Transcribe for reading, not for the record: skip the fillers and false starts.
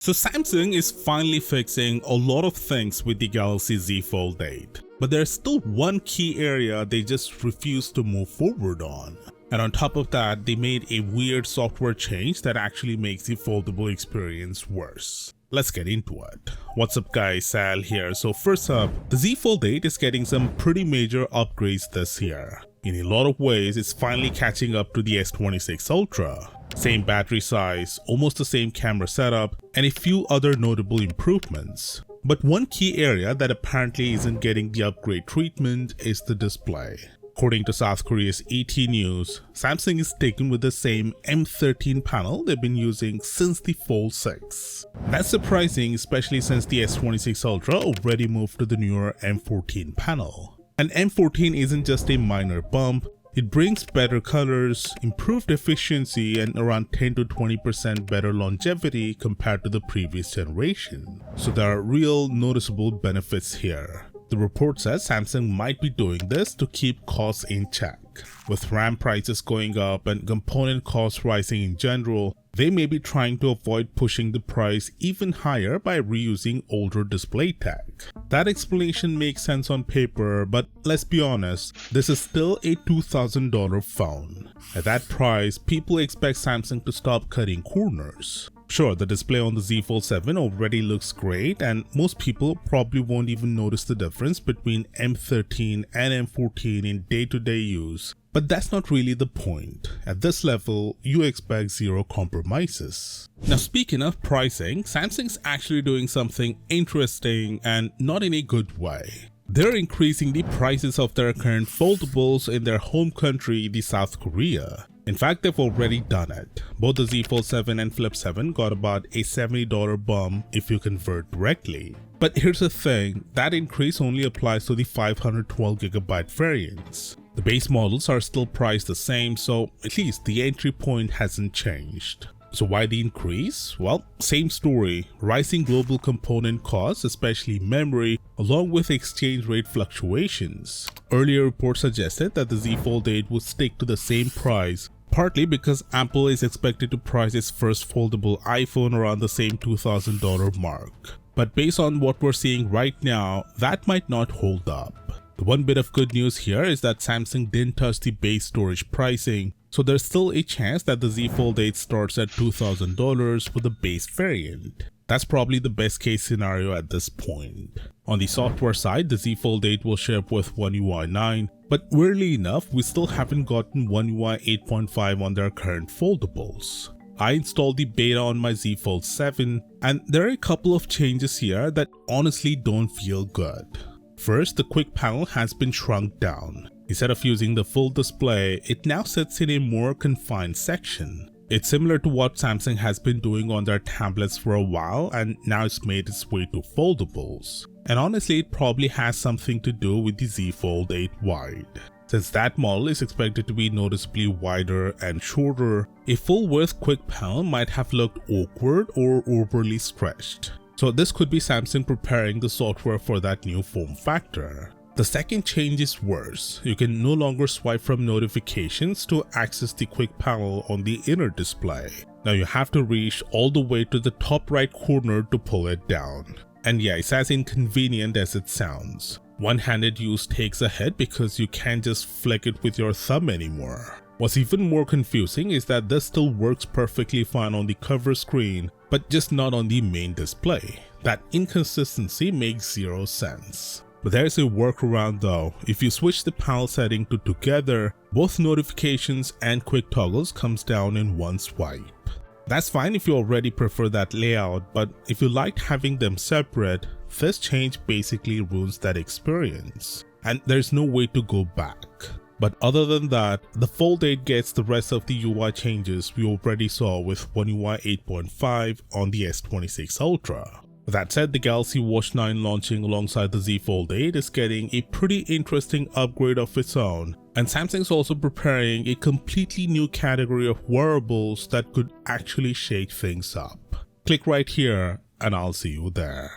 So Samsung is finally fixing a lot of things with the Galaxy Z Fold 8, but there's still one key area they just refuse to move forward on. And on top of that, they made a weird software change that actually makes the foldable experience worse. Let's get into it. What's up guys, Sal here. So first up, the Z Fold 8 is getting some pretty major upgrades this year. In a lot of ways, it's finally catching up to the S26 Ultra. Same battery size, almost the same camera setup, and a few other notable improvements. But one key area that apparently isn't getting the upgrade treatment is the display. According to South Korea's ET News, Samsung is sticking with the same M13 panel they've been using since the Fold 6. That's surprising, especially since the S26 Ultra already moved to the newer M14 panel. And M14 isn't just a minor bump, it brings better colors, improved efficiency, and around 10 to 20% better longevity compared to the previous generation. So there are real noticeable benefits here. The report says Samsung might be doing this to keep costs in check. With RAM prices going up and component costs rising in general, they may be trying to avoid pushing the price even higher by reusing older display tech. That explanation makes sense on paper, but let's be honest, this is still a $2,000 phone. At that price, people expect Samsung to stop cutting corners. Sure, the display on the Z Fold 7 already looks great, and most people probably won't even notice the difference between M13 and M14 in day-to-day use. But that's not really the point. At this level, you expect zero compromises. Now speaking of pricing, Samsung's actually doing something interesting and not in a good way. They're increasing the prices of their current foldables in their home country, the South Korea. In fact, they've already done it. Both the Z Fold 7 and Flip 7 got about a $70 bump if you convert directly. But here's the thing, that increase only applies to the 512GB variants. The base models are still priced the same, so at least the entry point hasn't changed. So why the increase? Well, same story, rising global component costs, especially memory, along with exchange rate fluctuations. Earlier reports suggested that the Z Fold 8 would stick to the same price, partly because Apple is expected to price its first foldable iPhone around the same $2,000 mark. But based on what we're seeing right now, that might not hold up. The one bit of good news here is that Samsung didn't touch the base storage pricing, so there's still a chance that the Z Fold 8 starts at $2,000 for the base variant. That's probably the best case scenario at this point. On the software side, the Z Fold 8 will ship with One UI 9, but weirdly enough, we still haven't gotten One UI 8.5 on their current foldables. I installed the beta on my Z Fold 7, and there are a couple of changes here that honestly don't feel good. First, the quick panel has been shrunk down. Instead of using the full display, it now sits in a more confined section. It's similar to what Samsung has been doing on their tablets for a while, and now it's made its way to foldables. And honestly, it probably has something to do with the Z Fold 8 Wide. Since that model is expected to be noticeably wider and shorter, a full-width quick panel might have looked awkward or overly stretched. So this could be Samsung preparing the software for that new form factor. The second change is worse. You can no longer swipe from notifications to access the quick panel on the inner display. Now you have to reach all the way to the top right corner to pull it down. And yeah, it's as inconvenient as it sounds. One-handed use takes a hit because you can't just flick it with your thumb anymore. What's even more confusing is that this still works perfectly fine on the cover screen, but just not on the main display. That inconsistency makes zero sense. But there's a workaround though. If you switch the panel setting to together, both notifications and quick toggles comes down in one swipe. That's fine if you already prefer that layout, but if you liked having them separate, this change basically ruins that experience. And there's no way to go back. But other than that, the Fold 8 gets the rest of the UI changes we already saw with One UI 8.5 on the S26 Ultra. That said, the Galaxy Watch 9 launching alongside the Z Fold 8 is getting a pretty interesting upgrade of its own, and Samsung's also preparing a completely new category of wearables that could actually shake things up. Click right here and I'll see you there.